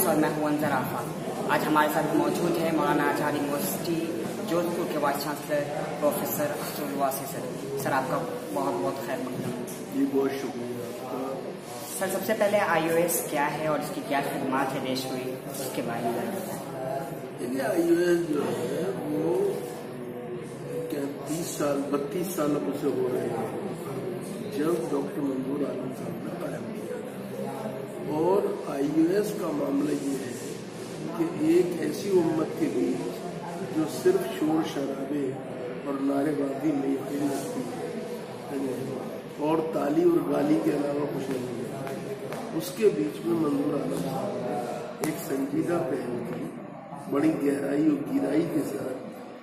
Students और मैं हूं अंजर आफाक। आज हमारे साथ मौजूद है मौलाना आजाद यूनिवर्सिटी जोधपुर के वाइस चांसलर प्रोफेसर अख्तर वासी सर। सर आपका बहुत बहुत खैर मकदम। जी बहुत शुक्रिया। सर सबसे पहले iOS क्या है और इसकी क्या खदमात है देश में, उसके बारे में देखिए iOS जो है वो क्या 32 साल अब उसे हो रहे हैं जब डॉक्टर मंजूर आलम साहब ने कायम किया। और iOS का मामला ये है कि एक ऐसी उम्मत के बीच जो सिर्फ शोर शराबे और नारेबाजी में यकीन रखती है और ताली और गाली के अलावा कुछ नहीं है, उसके बीच में मंजूर आलम साहब ने एक संजीदा पहल की, बड़ी गहराई और गिराई के साथ,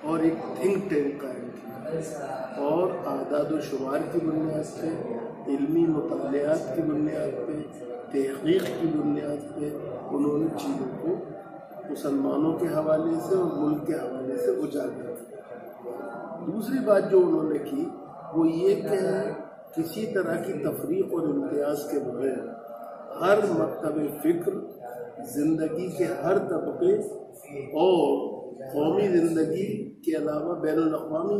और एक थिंक टैंक कायम किया और आदाद व शुमार की बुनियाद पे, इल्मी मुतालियात की बुनियाद पे, तहकीक की बुनियाद पे उन्होंने चीज़ों को मुसलमानों के हवाले से और मुल्क के हवाले से उजागर किया। दूसरी बात जो उन्होंने की वो ये कि किसी तरह की तफरीक और इम्तियाज के बगैर हर मकतब फ़िक्र, ज़िंदगी के हर तबके और कौमी ज़िंदगी के अलावा बैनुल अक़वामी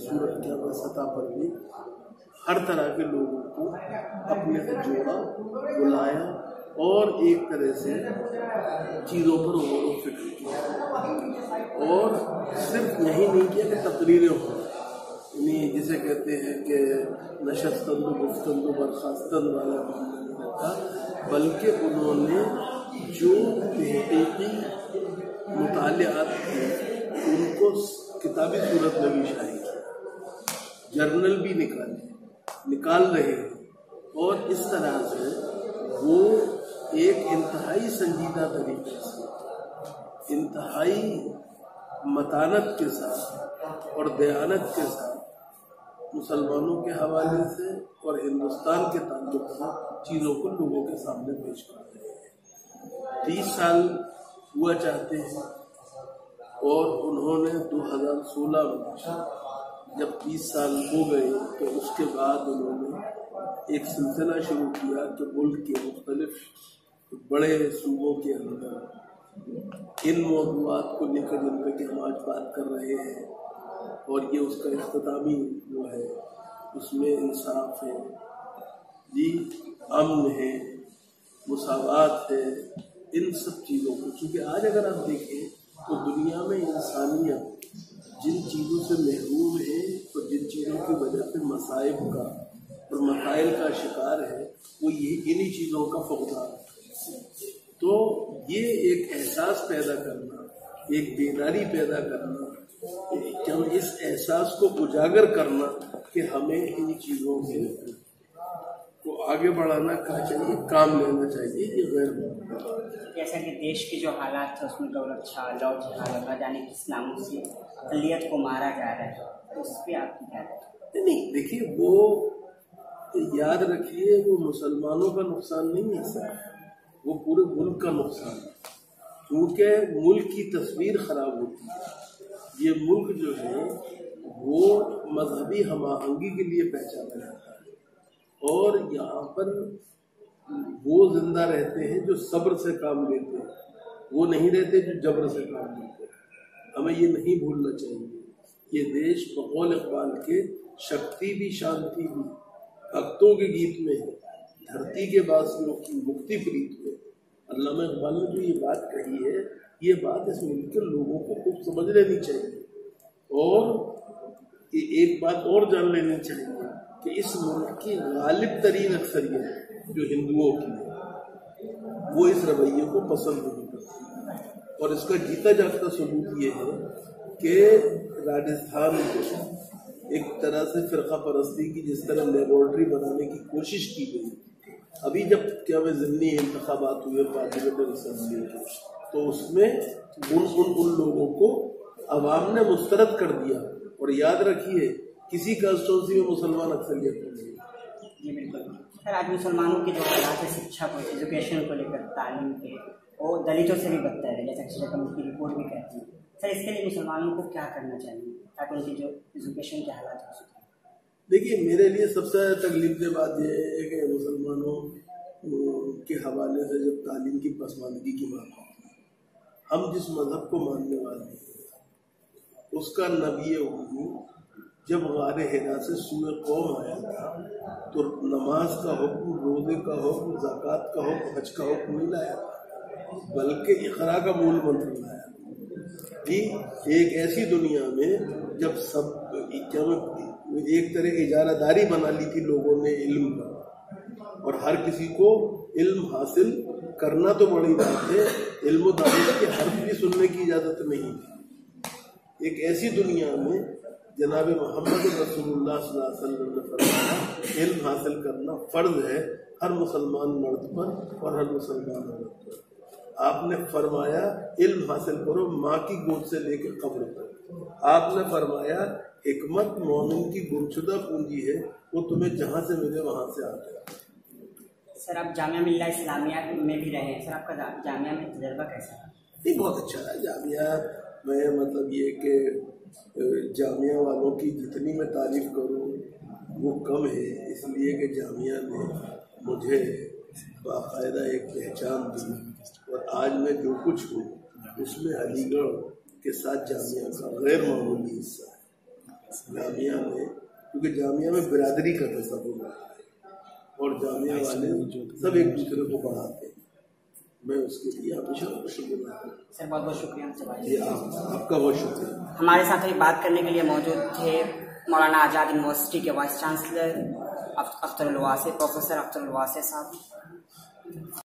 सूरत के सतह पर भी हर तरह के लोगों को अपने से जोड़ा, बुलाया और एक तरह से चीज़ों पर गौर व फिक्र किया। और सिर्फ यही नहीं किया कि तकरीरें हों, यानी जिसे कहते हैं कि नशस्तंद गुफ्तंद बरखास्तंद वाला नहीं रखा, बल्कि उन्होंने जो तहक़ीक़ी मुतालियात थे उनको किताबी सूरत में भी शाये किया, जर्नल भी निकाल रहे हैं। और इस तरह से वो एक इंतहाई संजीदा तरीके से, इंतहाई मतानत के साथ और दयानत के साथ मुसलमानों के हवाले से और हिंदुस्तान के ताल्लुक से चीज़ों को लोगों के सामने पेश कर रहे हैं। 30 साल हुआ चाहते हैं और उन्होंने 2016 में जब 30 साल हो गए तो उसके बाद उन्होंने एक सिलसिला शुरू किया कि मुल्क के मुख्तलिफ बड़े सूबों के अंदर इन मौज़ूआत को लेकर जिन पर कि हम आज बात कर रहे हैं, और ये उसका इख्तितामी वो है, उसमें इंसाफ है जी, अमन है, मुसावात है, इन सब चीज़ों को, क्योंकि आज अगर आप देखें तो दुनिया में इंसानियत जिन चीज़ों से महरूम है और जिन चीज़ों की वजह से मसाइब का और मसाइल का शिकार है, वो ये इन्हीं चीज़ों का फौजदार है। तो ये एक एहसास पैदा करना, एक बेदारी पैदा करना, कि हम इस एहसास को उजागर करना कि हमें इन चीज़ों से को आगे बढ़ाना का चाहिए, काम लेना चाहिए, ये गैर जैसा कि देश के जो हालात थे उसमें दौलत शाह लौ जिहाद जाने किस नाम से अक़लियत को मारा जा रहा है, तो उस पर आप क्या कहते हैं? नहीं, देखिए वो याद रखिए वो मुसलमानों का नुकसान नहीं है सर, वो पूरे मुल्क का नुकसान है, क्योंकि मुल्क की तस्वीर खराब होती है। ये मुल्क जो है वो मजहबी हमाहंगी के लिए पहचाना जाता है और यहाँ पर वो जिंदा रहते हैं जो सब्र से काम लेते हैं, वो नहीं रहते जो जबर से काम लेते हैं। हमें ये नहीं भूलना चाहिए। ये देश बकौल इकबाल के शक्ति भी शांति भी भक्तों के गीत में है, धरती के बासियों की मुक्ति प्रीत में। अल्लामा इकबाल ने जो ये बात कही है, ये बात इस मुल्क के लोगों को खूब समझ लेनी चाहिए। और एक बात और जान लेनी चाहिए कि इस मुल्क की गालिब तरीन अक्सरियत जो हिंदुओं की है वो इस रवैये को पसंद नहीं करती, और इसका जीता जागता सबूत ये है कि राजस्थान को एक तरह से फ़िरका परस्ती की जिस तरह लेबॉर्ट्री बनाने की कोशिश की गई, अभी जब क्या वे ज़िमनी इंतखाबात हुए पार्लियामेंट असेंबली के, तो उसमें उन लोगों को अवाम ने मुस्तरद कर दिया। और याद रखिए किसी कंस्टिट्यूंसी में मुसलमान अक्सरियत नहीं है। जी बिल्कुल सर, आज मुसलमानों की जो हालात है शिक्षा को, एजुकेशन को लेकर, तालीम के, वो दलितों से भी बदतर है, जैसा कि कमेटी की रिपोर्ट भी कहती है। सर इसके लिए मुसलमानों को क्या करना चाहिए ताकि उनकी जो एजुकेशन के हालात हो सकें? देखिए मेरे लिए सबसे तकलीफ की बात यह है कि मुसलमानों کے حوالے سے جب تعلیم کی پسماندگی کی بات ہوتی ہے، ہم جس مذہب کو ماننے والے ہیں اس کا نبی وجود جب غار حرا سے سوئے قوم آیا تھا تو نماز کا حکم، روزے کا حکم، زکوٰۃ کا حکم، حج کا حکم نہیں لایا تھا، بلکہ اقرا کا مول منتر لایا کہ ایک ایسی دنیا میں جب ایک طرح اجارہ داری بنا لی تھی لوگوں نے علم کا، اور ہر کسی کو علم حاصل کرنا تو بڑی بات ہے، علم و دانش کے حرف بھی سننے کی اجازت نہیں تھی۔ ایک ایسی دنیا میں جناب محمد رسول اللہ صلی اللہ علیہ وسلم نے فرمایا علم حاصل کرنا فرض ہے ہر مسلمان مرد پر اور ہر مسلمان عورت پر۔ آپ نے فرمایا علم حاصل کرو ماں کی گود سے لے کے قبر تک۔ آپ نے فرمایا حکمت مومن کی گمشدہ پونجی ہے، وہ تمہیں جہاں سے ملے وہاں سے آ جائے۔ سر آپ جامعہ ملیہ اسلامیہ میں بھی رہے ہیں، سر آپ کا جامعہ میں تجربہ کیسا ہے؟ نہیں، بہت اچھا ہے جامعہ میں، مطلب یہ کہ جامعہ والوں کی جتنی میں تعریف کروں وہ کم ہے، اس لیے کہ جامعہ نے مجھے باقاعدہ ایک پہچان دی، اور آج میں جو کچھ ہوں اس میں علی گڑھ کے ساتھ جامعہ کا غیر معمولی حصہ ہے۔ جامعہ میں کیونکہ جامعہ میں برادری کا تصور ہے اور جامعہ والے سب ایک دوسرے کو پڑھاتے ہیں، میں اس کے لیے ہمیشہ شکریہ۔ سر بہت بہت شکریہ ہم سے بات جی آپ کا بہت شکریہ۔ ہمارے ساتھ ابھی بات کرنے کے لیے موجود تھے مولانا آزاد یونیورسٹی کے vice chancellor Akhtarul Wasey, professor Akhtarul Wasey صاحب۔